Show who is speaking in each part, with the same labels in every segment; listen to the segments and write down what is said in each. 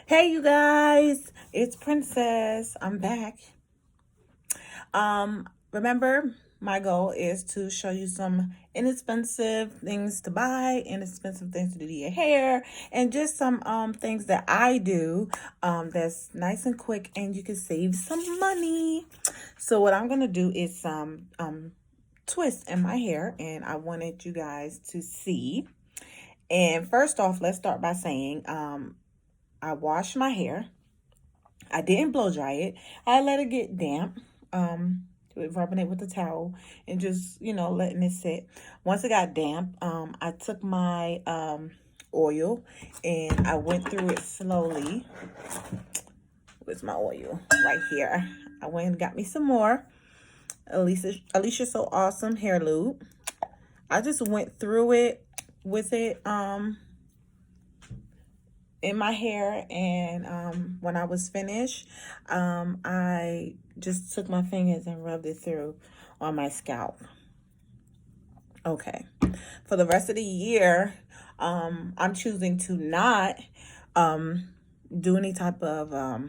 Speaker 1: Hey you guys, it's Princess. I'm back. Remember my goal is to show you some inexpensive things to buy, inexpensive things to do to your hair, and just some things that I do that's nice and quick and you can save some money. So what I'm gonna do is some twists in my hair, and I wanted you guys to see. And first off, let's start by saying I wash my hair. I didn't blow dry it. I let it get damp, rubbing it with a towel and just, letting it sit. Once it got damp, I took my oil and I went through it slowly. Where's my oil? Right here. I went and got me some more. Alicia So Awesome hair lube. I just went through it with it in my hair, and when I was finished, I just took my fingers and rubbed it through on my scalp. Okay, for the rest of the year, I'm choosing to not do any type of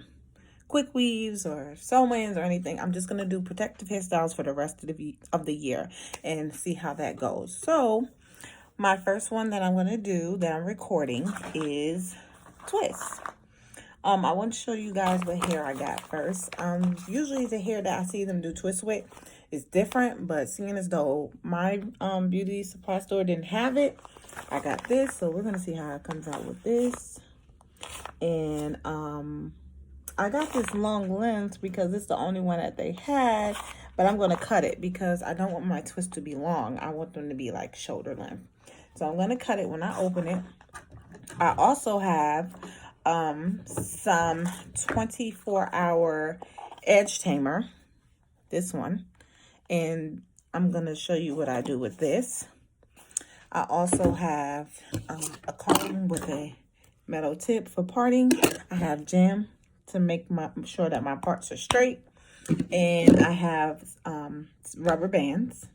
Speaker 1: quick weaves or sew-ins or anything. I'm just gonna do protective hairstyles for the rest of the year and see how that goes. So my first one that I'm gonna do that I'm recording is twists. I want to show you guys what hair I got first. Usually the hair that I see them do twists with is different, but seeing as though my beauty supply store didn't have it, I got this. So we're gonna see how it comes out with this. And I got this long length because it's the only one that they had, but I'm gonna cut it because I don't want my twists to be long. I want them to be like shoulder length. So I'm gonna cut it when I open it. I also have some 24-hour edge tamer, this one, and I'm going to show you what I do with this. I also have a comb with a metal tip for parting. I have jam to make sure that my parts are straight, and I have rubber bands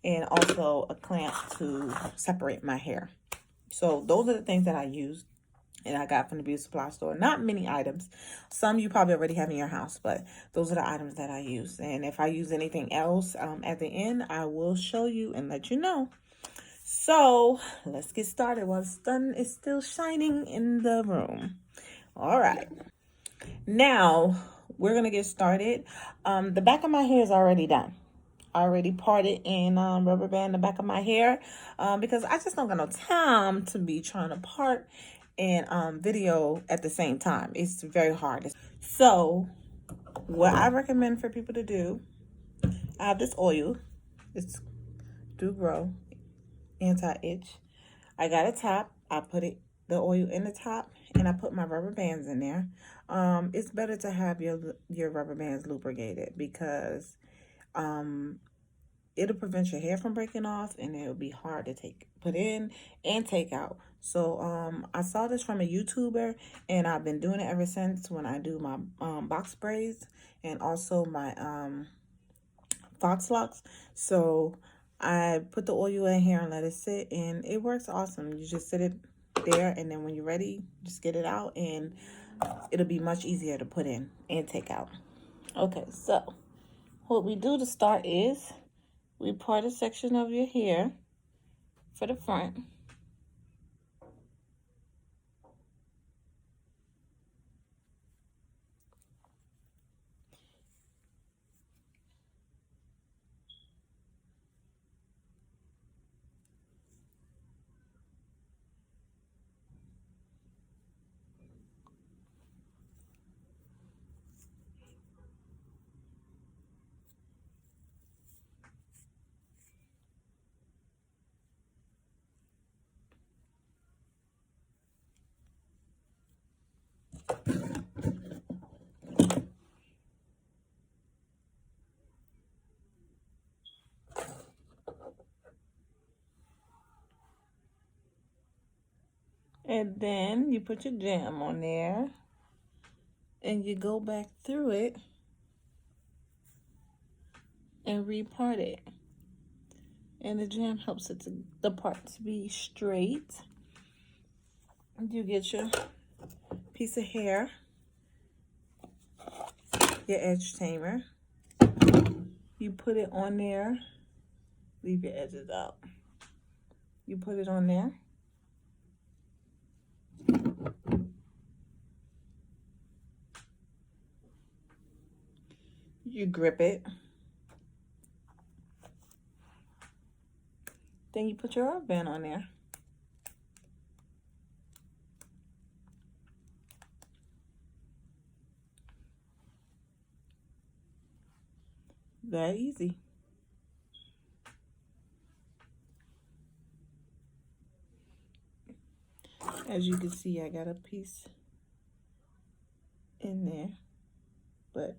Speaker 1: and also a clamp to separate my hair. So those are the things that I use and I got from the beauty supply store. Not many items. Some you probably already have in your house, but those are the items that I use. And if I use anything else at the end, I will show you and let you know. So let's get started while the sun is still shining in the room. All right. Now we're going to get started. The back of my hair is already done. I already parted and rubber band the back of my hair because I just don't got no time to be trying to part and video at the same time. It's very hard. So what I recommend for people to do, I have this oil. It's Do Grow Anti-Itch. I got a top. I put the oil in the top and I put my rubber bands in there. It's better to have your rubber bands lubricated because it'll prevent your hair from breaking off and it'll be hard to put in and take out. So I saw this from a YouTuber and I've been doing it ever since when I do my box braids and also my fox locks. So I put the oil in here and let it sit and it works awesome. You just sit it there and then when you're ready, just get it out and it'll be much easier to put in and take out. Okay, so what we do to start is we part a section of your hair for the front. And then you put your jam on there and you go back through it and repart it. And the jam helps the part to be straight. You get your piece of hair, your edge tamer. You put it on there. Leave your edges out. You put it on there. You grip it. Then you put your rubber band on there. That easy. As you can see, I got a piece in there, but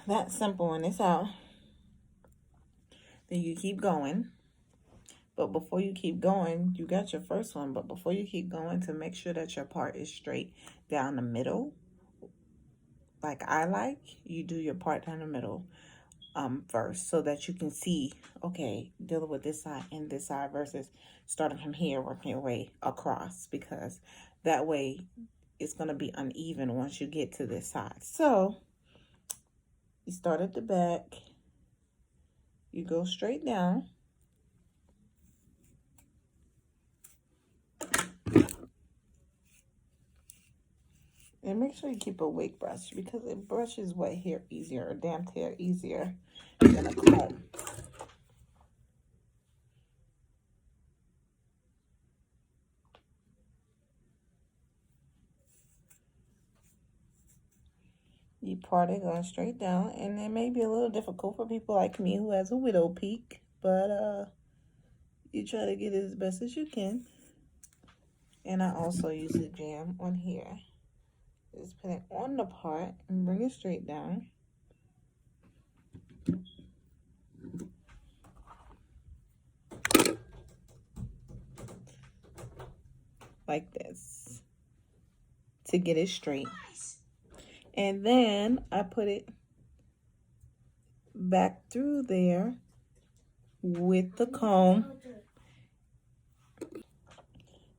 Speaker 1: that's simple when it's out. Then you keep going. But before you keep going, you got your first one, but before you keep going, to make sure that your part is straight down the middle, like I like, you do your part down the middle first, so that you can see, okay, dealing with this side and this side versus starting from here, working your way across, because that way it's going to be uneven once you get to this side. So you start at the back, you go straight down, and make sure you keep a wig brush, because it brushes wet hair easier or damp hair easier than a comb. You part it going straight down, and it may be a little difficult for people like me who has a widow peak, but you try to get it as best as you can. And I also use the jam on here. Just put it on the part and bring it straight down. Like this, to get it straight. And then I put it back through there with the comb.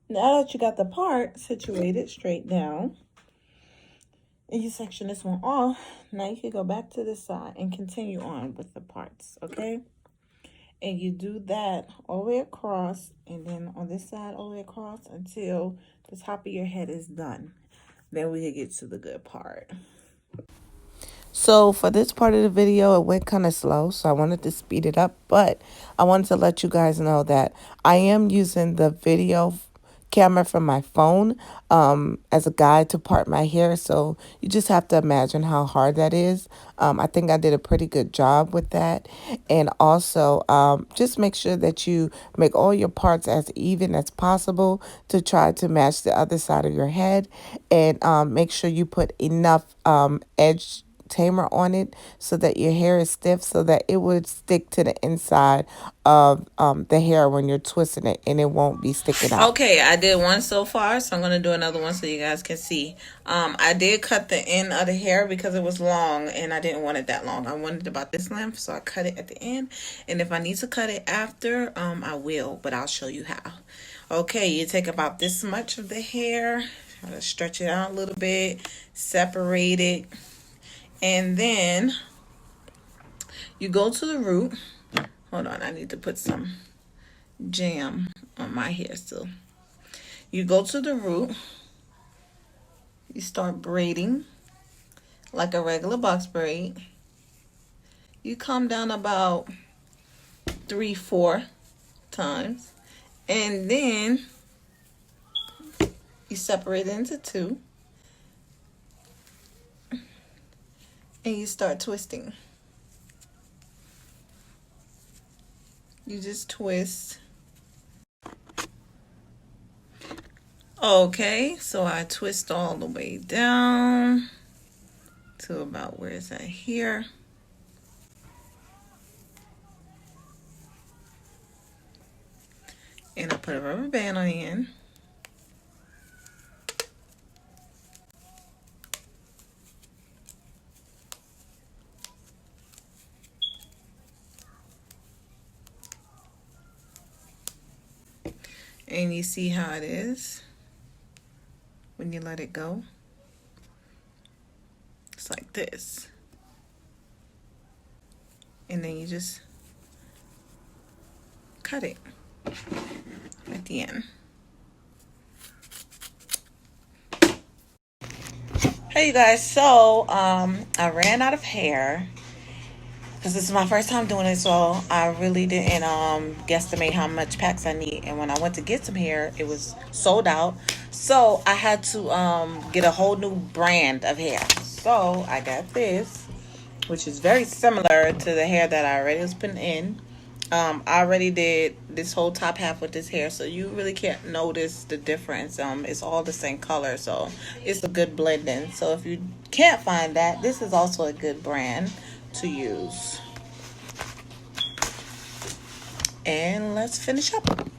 Speaker 1: Now that you got the part situated straight down, and you section this one off, now you can go back to the side and continue on with the parts, okay? And you do that all the way across, and then on this side all the way across until the top of your head is done. Then we can get to the good part. So for this part of the video, it went kind of slow, so I wanted to speed it up. But I wanted to let you guys know that I am using the video camera from my phone as a guide to part my hair. So you just have to imagine how hard that is. I think I did a pretty good job with that. And also just make sure that you make all your parts as even as possible to try to match the other side of your head. And make sure you put enough edge tamer on it so that your hair is stiff, so that it would stick to the inside of the hair when you're twisting it, and it won't be sticking out. Okay, I did one so far, so I'm going to do another one so you guys can see. I did cut the end of the hair because it was long, and I didn't want it that long. I wanted it about this length, so I cut it at the end. And if I need to cut it after, I will, but I'll show you how. Okay, you take about this much of the hair, try to stretch it out a little bit, separate it. And then you go to the root. Hold on, I need to put some jam on my hair still. You go to the root. You start braiding like a regular box braid. You come down about 3-4 times. And then you separate it into 2. And you start twisting. You just twist. Okay, so I twist all the way down to about where it's at here. And I put a rubber band on the end. And you see how it is. when you let it go. It's like this. And then you just cut it at the end. Hey you guys, so I ran out of hair because this is my first time doing it, so I really didn't guesstimate how much packs I need. And when I went to get some hair, it was sold out. So I had to get a whole new brand of hair. So I got this, which is very similar to the hair that I already was putting in. I already did this whole top half with this hair, so you really can't notice the difference. It's all the same color, so it's a good blending. So if you can't find that, this is also a good brand to use. And let's finish up.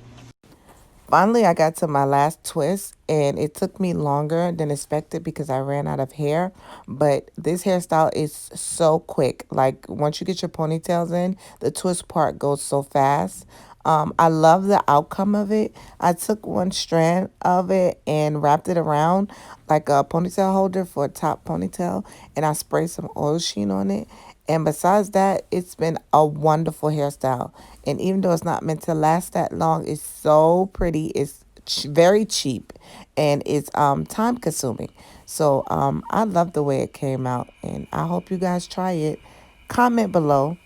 Speaker 1: Finally, I got to my last twist, and it took me longer than expected because I ran out of hair. But this hairstyle is so quick. Like, once you get your ponytails in, the twist part goes so fast. I love the outcome of it. I took one strand of it and wrapped it around like a ponytail holder for a top ponytail, and I sprayed some oil sheen on it. And besides that, it's been a wonderful hairstyle. And even though it's not meant to last that long, it's so pretty. It's very cheap, and it's time consuming. So I love the way it came out, and I hope you guys try it. Comment below